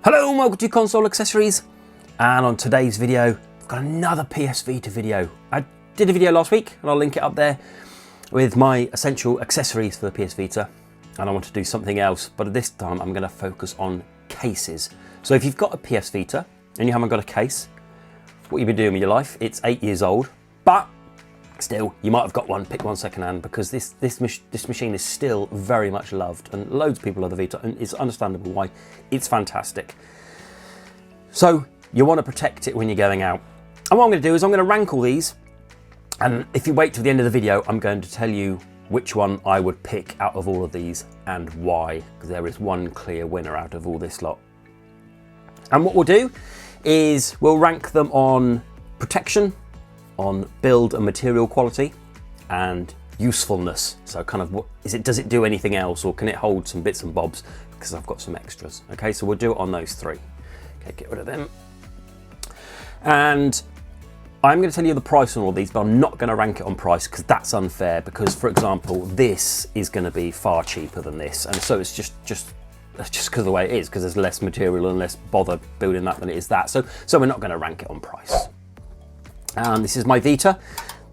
Hello and welcome to Console Accessories, and on today's video I've got another PS Vita video. I did a video last week and I'll link it up there with my essential accessories for the PS Vita, and I want to do something else, but this time I'm going to focus on cases. So if you've got a PS Vita and you haven't got a case, what you've been doing with your life, it's 8 years old, but still you might have got one, pick one second hand, because this machine is still very much loved and loads of people love the Vita, and it's understandable why. It's fantastic. So you want to protect it when you're going out, and what I'm going to do is I'm going to rank all these, and if you wait till the end of the video I'm going to tell you which one I would pick out of all of these and why, because there is one clear winner out of all this lot. And what we'll do is we'll rank them on protection, on build and material quality, and usefulness. So kind of, does it do anything else, or can it hold some bits and bobs, because I've got some extras. Okay, so we'll do it on those three. Okay, get rid of them. And I'm going to tell you the price on all these, but I'm not going to rank it on price because that's unfair, because for example this is going to be far cheaper than this, and so it's just because of the way it is, because there's less material and less bother building that than it is that. So we're not going to rank it on price. And this is my Vita.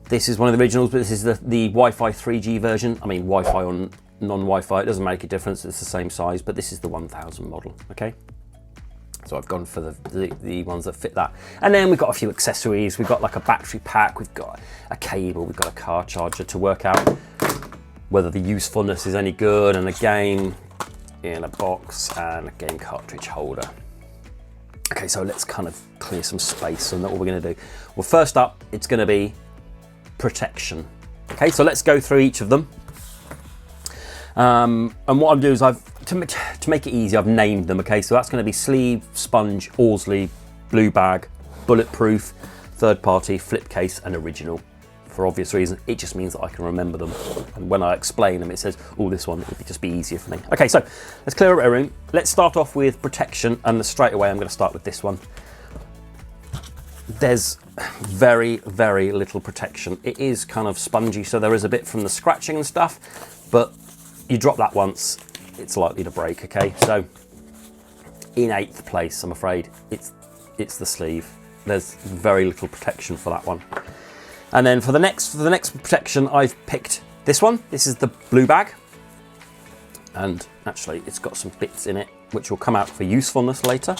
This is one of the originals, but this is the Wi-Fi 3G version. I mean, Wi-Fi on non-Wi-Fi, it doesn't make a difference, it's the same size, but this is the 1000 model, okay? So I've gone for the ones that fit that. And then we've got a few accessories. We've got like a battery pack, we've got a cable, we've got a car charger to work out whether the usefulness is any good, and a game in a box, and a game cartridge holder. Okay, so let's kind of clear some space, and that's what we're going to do. Well, first up, it's going to be protection. Okay, so let's go through each of them. And what I'm doing is to make it easy, I've named them. Okay, so that's going to be sleeve, sponge, Orsley, blue bag, bulletproof, third party, flip case, and original. For obvious reasons, it just means that I can remember them, and when I explain them it says, oh, this one, it would just be easier for me. Okay, so let's clear up a room. Let's start off with protection, and straight away I'm going to start with this one. There's very, very little protection. It is kind of spongy, so there is a bit from the scratching and stuff, but you drop that once, it's likely to break. Okay, so in 8th place, I'm afraid, it's the sleeve. There's very little protection for that one. And then for the next protection, I've picked this one. This is the blue bag, and actually it's got some bits in it which will come out for usefulness later.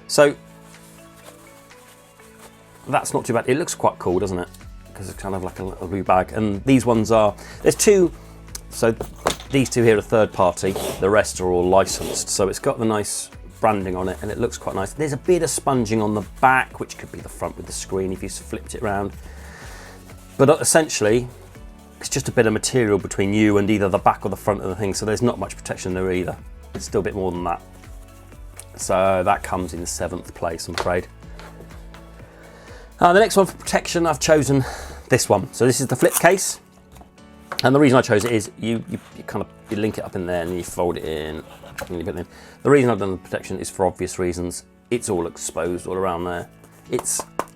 So that's not too bad. It looks quite cool, doesn't it? Because it's kind of like a little blue bag. And these ones are, there's two, so these two here are third party, the rest are all licensed. So it's got the nice branding on it, and it looks quite nice. There's a bit of sponging on the back, which could be the front with the screen if you flipped it around. But essentially, it's just a bit of material between you and either the back or the front of the thing, so there's not much protection there either. It's still a bit more than that. So that comes in 7th place, I'm afraid. The next one for protection, I've chosen this one. So this is the flip case. And the reason I chose it is you link it up in there and you fold it in. And you put it in. The reason I've done the protection is for obvious reasons. It's all exposed all around there.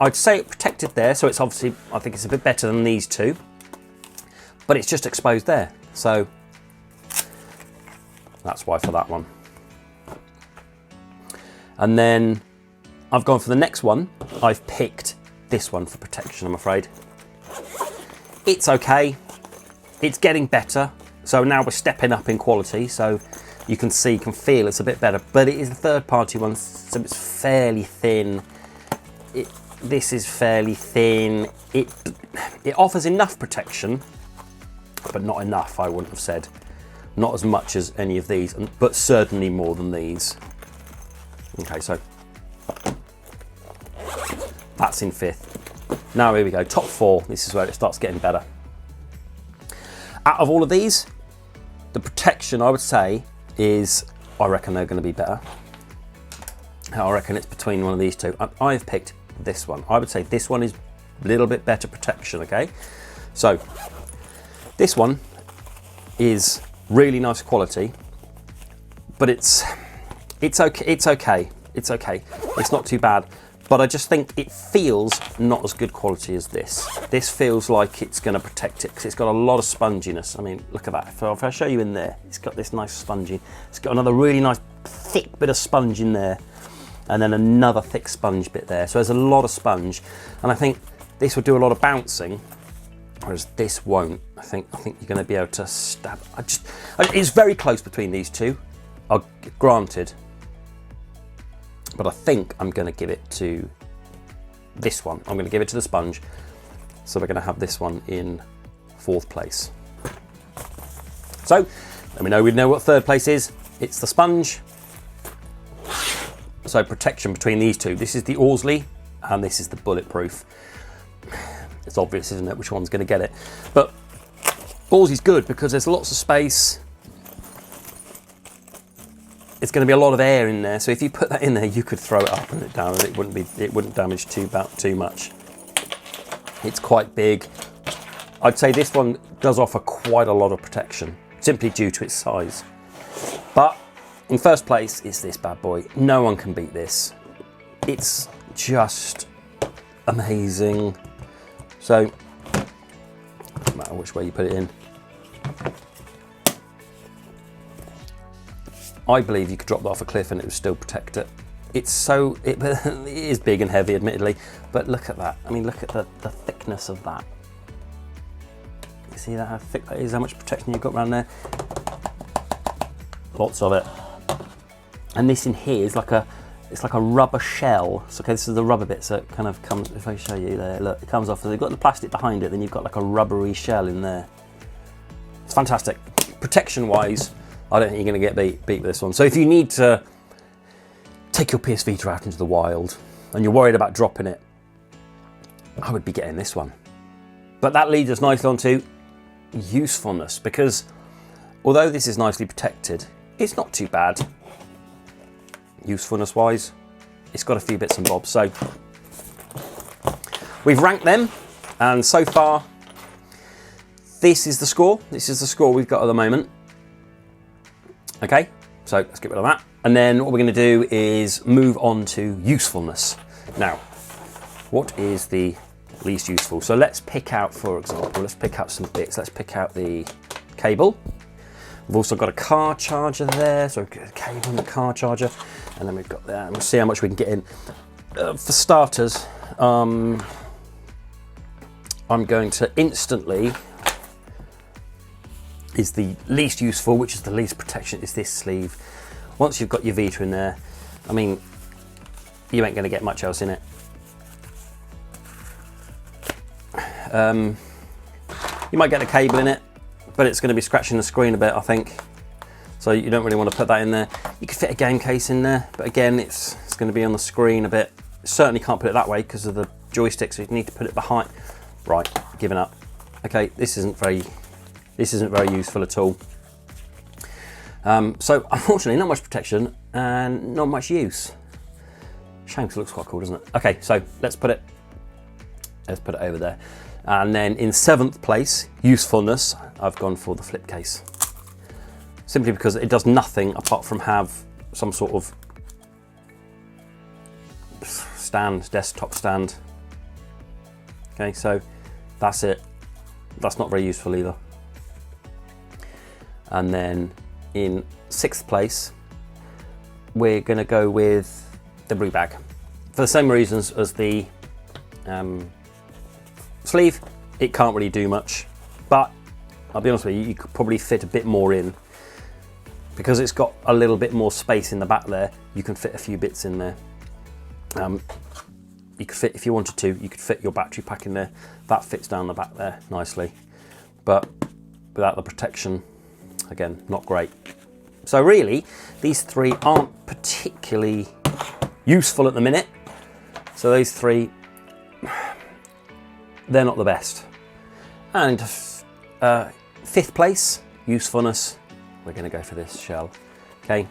I'd say it protected there, so it's obviously, I think it's a bit better than these two, but it's just exposed there. So that's why for that one. And then I've gone for the next one. I've picked this one for protection, I'm afraid. It's okay. It's getting better. So now we're stepping up in quality. So you can feel it's a bit better, but it is a third party one, so it's fairly thin. This is fairly thin. It offers enough protection, but not enough, I wouldn't have said. Not as much as any of these, but certainly more than these. Okay, so that's in 5th. Now here we go, top 4. This is where it starts getting better. Out of all of these, the protection I would say is, I reckon they're going to be better. I reckon it's between one of these two. I've picked this one. I would say this one is a little bit better protection, okay? So this one is really nice quality, but it's okay. It's okay. It's not too bad. but I just think it feels not as good quality as this. This feels like it's going to protect it because it's got a lot of sponginess. I mean, look at that. If I show you in there, it's got this nice spongy. It's got another really nice thick bit of sponge in there. and then another thick sponge bit there. So there's a lot of sponge, and I think this will do a lot of bouncing, whereas this won't. I think you're going to be able to stab. It's very close between these two, granted, but I think I'm going to give it to this one. I'm going to give it to the sponge. So we're going to have this one in 4th place. So let me know. We know what 3rd place is. It's the sponge. So protection between these two. This is the Orsley and this is the bulletproof. It's obvious, isn't it, which one's going to get it? But Orsley's good because there's lots of space. It's going to be a lot of air in there. So if you put that in there, you could throw it up and down, and it wouldn't damage too much. It's quite big. I'd say this one does offer quite a lot of protection, simply due to its size. But in 1st place is this bad boy. No one can beat this. It's just amazing. So, no matter which way you put it in, I believe you could drop that off a cliff and it would still protect it. It is big and heavy, admittedly, but look at that. I mean, look at the thickness of that. You see that, how thick that is, how much protection you've got around there? Lots of it. And this in here is it's like a rubber shell. So okay, this is the rubber bit, so it kind of comes, if I show you there, look, it comes off. So you've got the plastic behind it, then you've got like a rubbery shell in there. It's fantastic. Protection-wise, I don't think you're going to get beat with this one. So if you need to take your PS Vita out into the wild and you're worried about dropping it, I would be getting this one. But that leads us nicely onto usefulness, because although this is nicely protected, it's not too bad. Usefulness wise, it's got a few bits and bobs. So we've ranked them, and so far this is the score. This is the score we've got at the moment. Okay, so let's get rid of that. And then what we're going to do is move on to usefulness. Now, what is the least useful? So let's pick out, for example, let's pick out some bits. Let's pick out the cable. We've also got a car charger there, so a cable and a car charger, and then we've got that, and we'll see how much we can get in. For starters, I'm going to instantly, is the least useful, which is the least protection, is this sleeve. Once you've got your Vita in there, I mean, you ain't going to get much else in it. You might get a cable in it, but it's going to be scratching the screen a bit, I think. So you don't really want to put that in there. You could fit a game case in there, but again, it's going to be on the screen a bit. Certainly can't put it that way because of the joystick, so you need to put it behind. Right, giving up. Okay, this isn't very useful at all. So unfortunately, not much protection and not much use. Shame, because it looks quite cool, doesn't it? Okay, so let's put it over there. And then in 7th place, usefulness, I've gone for the flip case. Simply because it does nothing apart from have some sort of stand, desktop stand. Okay, so that's it. That's not very useful either. And then in 6th place, we're going to go with the brew bag. For the same reasons as the sleeve, it can't really do much, but I'll be honest with you, you could probably fit a bit more in. Because it's got a little bit more space in the back there, you can fit a few bits in there. You could fit, if you wanted to, you could fit your battery pack in there. That fits down the back there nicely. But without the protection, again, not great. So really, these three aren't particularly useful at the minute. So those three, they're not the best. And 5th place, usefulness, we're going to go for this shell. Okay,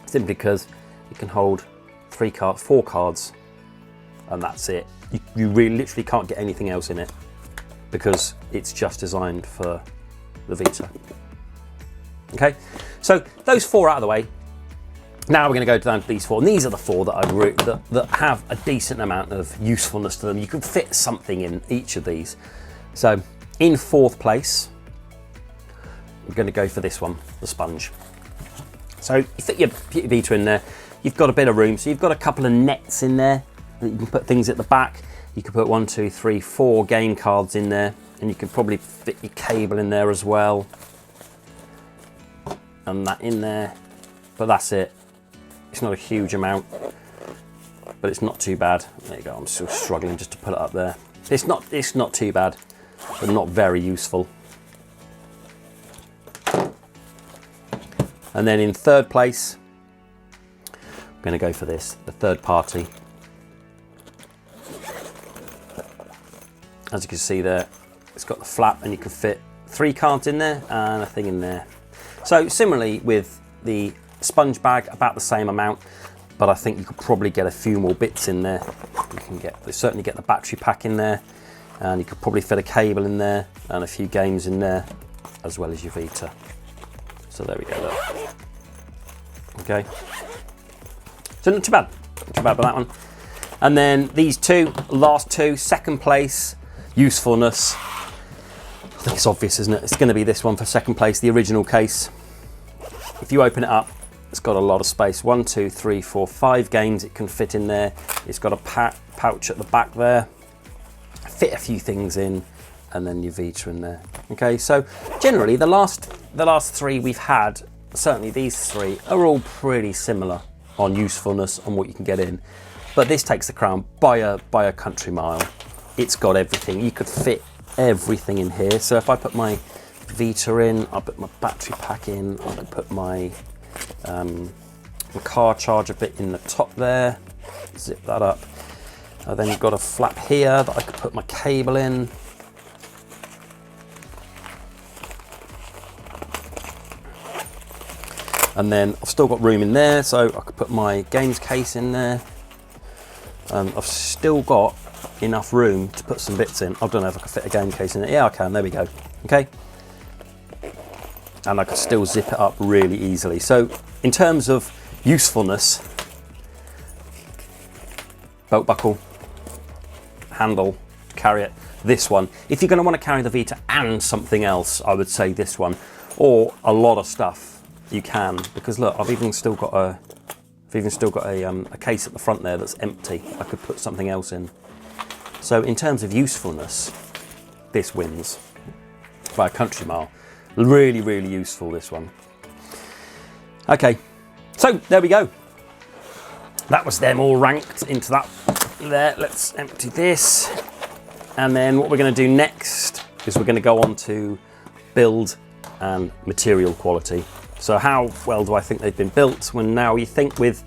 simply because it can hold 4 cards, and that's it. You really literally can't get anything else in it because it's just designed for the Vita. Okay, so those 4 out of the way. Now we're going to go down to these 4, and these are the 4 that that have a decent amount of usefulness to them. You can fit something in each of these. So in 4th place, we're going to go for this one, the sponge. So you fit your Vita in there, you've got a bit of room. So you've got a couple of nets in there that you can put things at the back. You could put 1, 2, 3, 4 game cards in there, and you can probably fit your cable in there as well. And that in there, but that's it. It's not a huge amount, but it's not too bad. There you go, I'm still struggling just to put it up there. It's not too bad, but not very useful. And then in third place, I'm gonna go for this, the third party. As you can see there, it's got the flap and you can fit 3 cards in there and a thing in there. So similarly with the sponge bag, about the same amount, but I think you could probably get a few more bits in there. You can certainly get the battery pack in there, and you could probably fit a cable in there and a few games in there, as well as your Vita. So there we go, look. Okay. So not too bad for that one. And then these last two, second place, usefulness. I think it's obvious, isn't it? It's going to be this one for second place, the original case. If you open it up, it's got a lot of space. 1, 2, 3, 4, 5 games it can fit in there. It's got a pouch at the back there. Fit a few things in, and then your Vita in there. Okay, so generally the last 3 we've had, certainly these 3, are all pretty similar on usefulness and what you can get in. But this takes the crown by a country mile. It's got everything. You could fit everything in here. So if I put my Vita in, I'll put my battery pack in, I could put my car charger bit in the top there, zip that up. Then you've got a flap here that I could put my cable in. And then I've still got room in there, so I could put my games case in there. I've still got enough room to put some bits in. I don't know if I can fit a game case in it. Yeah, I can, there we go. Okay. And I could still zip it up really easily. So in terms of usefulness, belt buckle, handle, carry it, this one. If you're going to want to carry the Vita and something else, I would say this one, or a lot of stuff, you can, because look, I've even still got a case at the front there that's empty. I could put something else in. So in terms of usefulness, this wins by a country mile. Really, really useful, this one. Okay, so there we go. That was them all ranked into that there. Let's empty this. And then what we're going to do next is we're going to go on to build and material quality. So how well do I think they've been built? When now you think with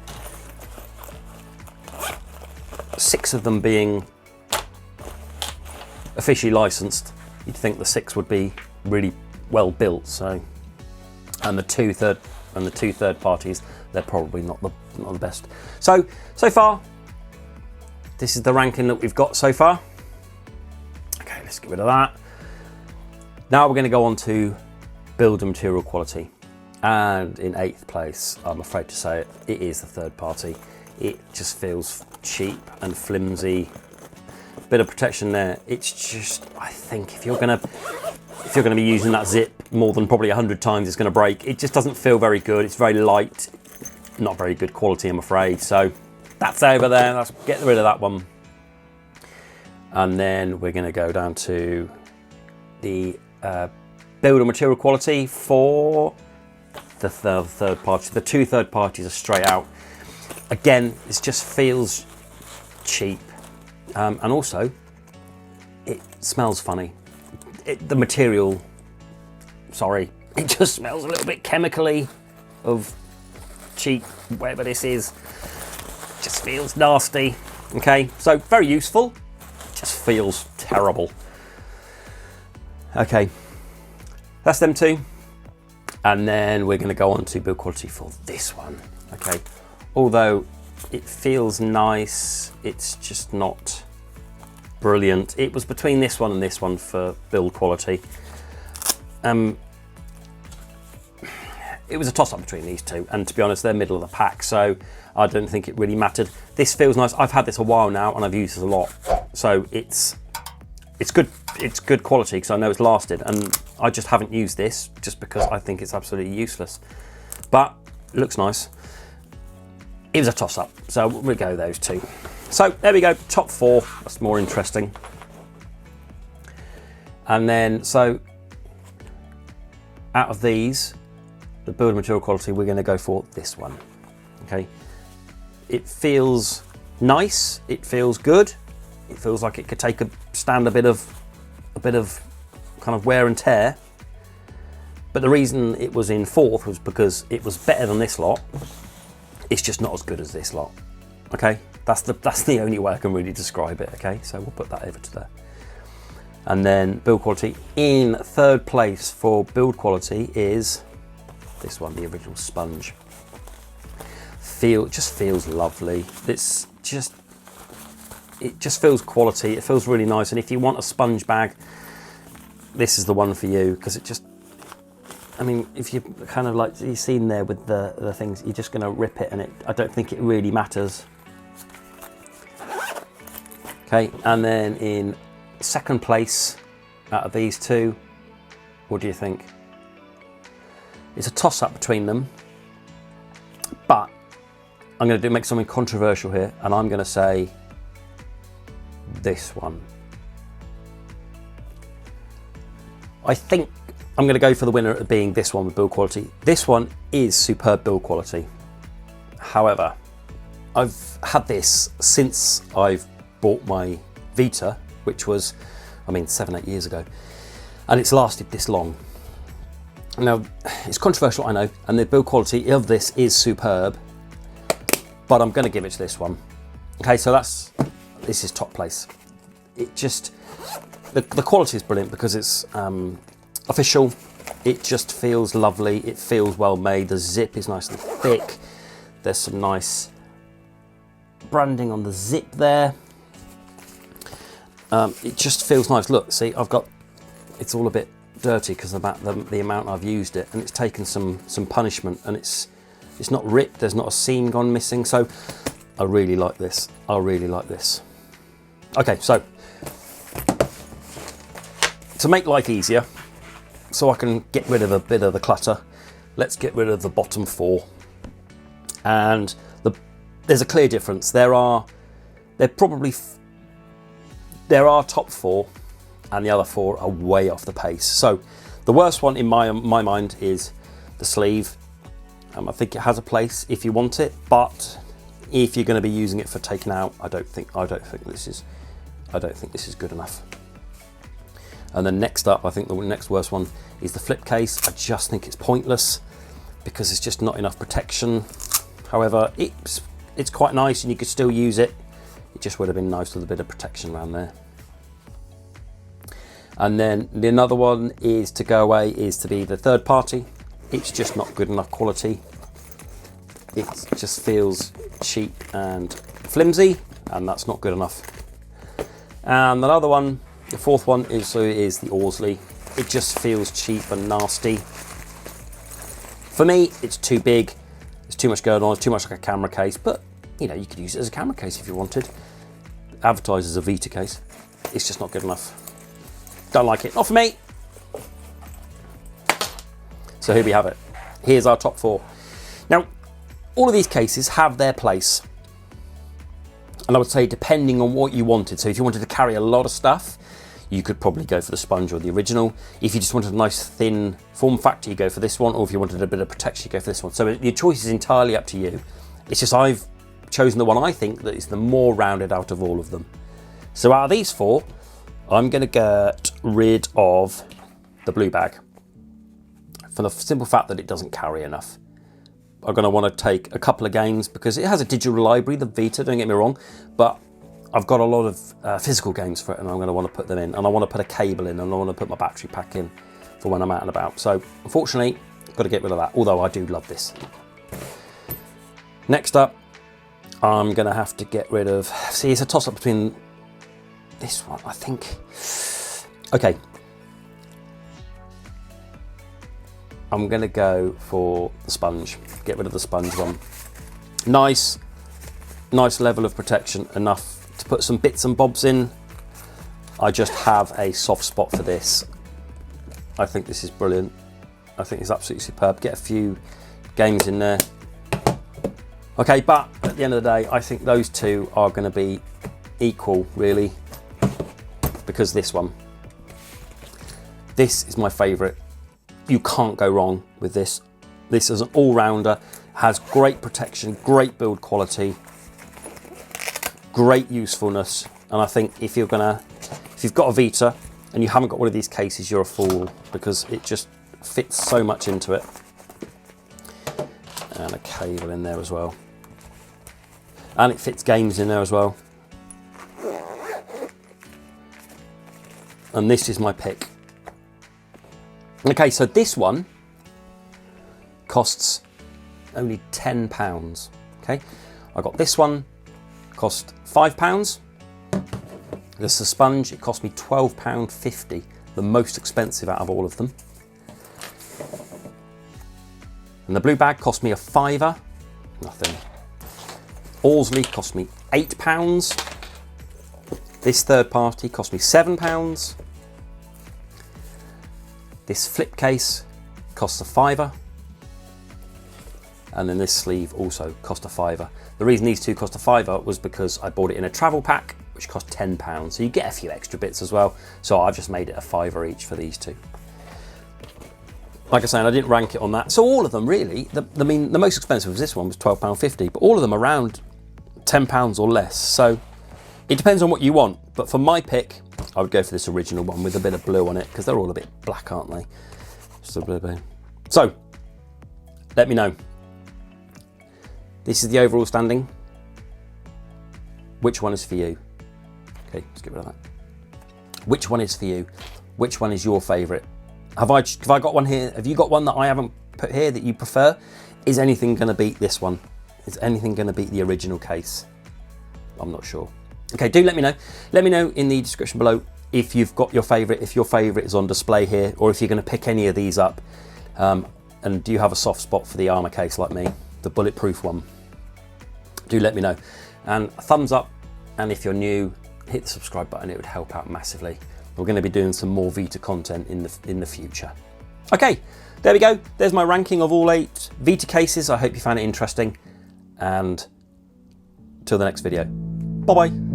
6 of them being officially licensed, you'd think the 6 would be really well built. So, and the two third parties, they're probably not the best. So far, this is the ranking that we've got so far. Okay, let's get rid of that. Now we're going to go on to build and material quality. And in 8th place, I'm afraid to say it, it is the third party. It just feels cheap and flimsy. Bit of protection there. It's just, I think if you're gonna be using that zip more than probably 100 times, it's gonna break. It just doesn't feel very good. It's very light, not very good quality, I'm afraid. So that's over there. Let's get rid of that one. And then we're gonna go down to the build and material quality for the third party. The 2 third parties are straight out. Again, this just feels cheap. And also, it smells funny. The material, sorry, it just smells a little bit chemically of cheap, whatever this is. Just feels nasty. Okay, so very useful, just feels terrible. Okay, that's them 2. And then we're going to go on to build quality for this one. Okay, although it feels nice, it's just not brilliant. It was between this one and this one for build quality. It was a toss-up between these 2, and to be honest, they're middle of the pack, so I don't think it really mattered. This feels nice. I've had this a while now, and I've used this a lot, so it's good. It's good quality because I know it's lasted, and I just haven't used this just because I think it's absolutely useless. But it looks nice. it was a toss-up, so we'll go those two. So there we go, top 4. That's more interesting. And then, so out of these, the building material quality, we're going to go for this one. Okay, it feels nice. It feels good. It feels like it could stand a bit of kind of wear and tear. But the reason it was in 4th was because it was better than this lot. It's just not as good as this lot. Okay, that's the only way I can really describe it. Okay, so we'll put that over to there. And then build quality, in 3rd place for build quality is this one, the original sponge. It just feels lovely. It just feels quality. It feels really nice. And if you want a sponge bag, this is the one for you, because it just, I mean, if you kind of like you've seen there with the things, you're just going to rip it, and I don't think it really matters. Okay, and then in 2nd place out of these two, what do you think? It's a toss-up between them, but I'm going to make something controversial here, and I'm going to say this one. I think I'm going to go for the winner of being this one with build quality. This one is superb build quality. However, I've had this since I've bought my Vita, which was, I mean, 7-8 years ago, and it's lasted this long. Now, it's controversial, I know, and the build quality of this is superb, but I'm going to give it to this one. Okay, so this is top place. It just, the quality is brilliant because it's official. It just feels lovely. It feels well made. The zip is nice and thick. There's some nice branding on the zip there. It just feels nice. Look, see, it's all a bit dirty because of the amount I've used it, and it's taken some punishment, and it's not ripped. There's not a seam gone missing. So I really like this. I really like this. Okay, so to make life easier, so I can get rid of a bit of the clutter, let's get rid of the bottom 4. And there's a clear difference. There are top 4, and the other 4 are way off the pace. So the worst one in my mind is the sleeve. I think it has a place if you want it, but if you're going to be using it for taking out, I don't think this is good enough. And then next up, I think the next worst one is the flip case. I just think it's pointless because it's just not enough protection. However, it's quite nice and you could still use it. It just would have been nice with a bit of protection around there. And then the another one is to go away, is to be the 3rd party. It's just not good enough quality. It just feels cheap and flimsy, and that's not good enough. And another one, the 4th one, is the Orsley. It just feels cheap and nasty. For me, it's too big. There's too much going on. It's too much like a camera case, but you know, you could use it as a camera case if you wanted. Advertised as a Vita case. It's just not good enough. Don't like it. Not for me. So here we have it. Here's our top 4. Now, all of these cases have their place. And I would say depending on what you wanted. So if you wanted to carry a lot of stuff, you could probably go for the sponge or the original. If you just wanted a nice thin form factor, you go for this one. Or if you wanted a bit of protection, you go for this one. So your choice is entirely up to you. It's just I've chosen the one I think that is the more rounded out of all of them. So out of these 4, I'm going to get rid of the blue bag for the simple fact that it doesn't carry enough. I'm going to want to take a couple of games because it has a digital library, the Vita, don't get me wrong, but I've got a lot of physical games for it, and I'm going to want to put them in, and I want to put a cable in, and I want to put my battery pack in for when I'm out and about. So unfortunately, I've got to get rid of that, although I do love this. Next up, I'm going to have to get rid of, see, it's a toss-up between this one, I think. Okay. I'm going to go for the sponge. Get rid of the sponge one. Nice level of protection, enough to put some bits and bobs in. I just have a soft spot for this. I think this is brilliant. I think it's absolutely superb. Get a few games in there. Okay, but at the end of the day, I think those two are going to be equal, really, because this is my favourite. You can't go wrong with this. This is an all-rounder, has great protection, great build quality, great usefulness, and I think if you've got a Vita and you haven't got one of these cases, you're a fool, because it just fits so much into it. And a cable in there as well. And it fits games in there as well. And this is my pick. Okay, so this one costs only £10. Okay, I got this one, cost £5. This is a sponge, it cost me £12.50, the most expensive out of all of them. And the blue bag cost me a £5, nothing. Orsley cost me £8. This third party cost me £7. This flip case costs a £5. And then this sleeve also cost a £5. The reason these two cost a £5 was because I bought it in a travel pack, which cost £10. So you get a few extra bits as well. So I've just made it a £5 each for these two. Like I said, I didn't rank it on that. So all of them really, I mean, the most expensive was this one, was £12.50, but all of them around £10 or less. So it depends on what you want. But for my pick, I would go for this original one with a bit of blue on it, because they're all a bit black, aren't they? Just a blue. So let me know. This is the overall standing. Which one is for you? Okay, let's get rid of that. Which one is for you? Which one is your favourite? Have I got one here? Have you got one that I haven't put here that you prefer? Is anything going to beat this one? Is anything going to beat the original case? I'm not sure. Okay, do let me know. Let me know in the description below if you've got your favourite, if your favourite is on display here, or if you're going to pick any of these up. And do you have a soft spot for the armour case like me, the bulletproof one? Do let me know. And a thumbs up, and if you're new, hit the subscribe button, it would help out massively. We're going to be doing some more Vita content in the future. Okay, there we go. There's my ranking of all 8 Vita cases. I hope you found it interesting, and till the next video. Bye-bye.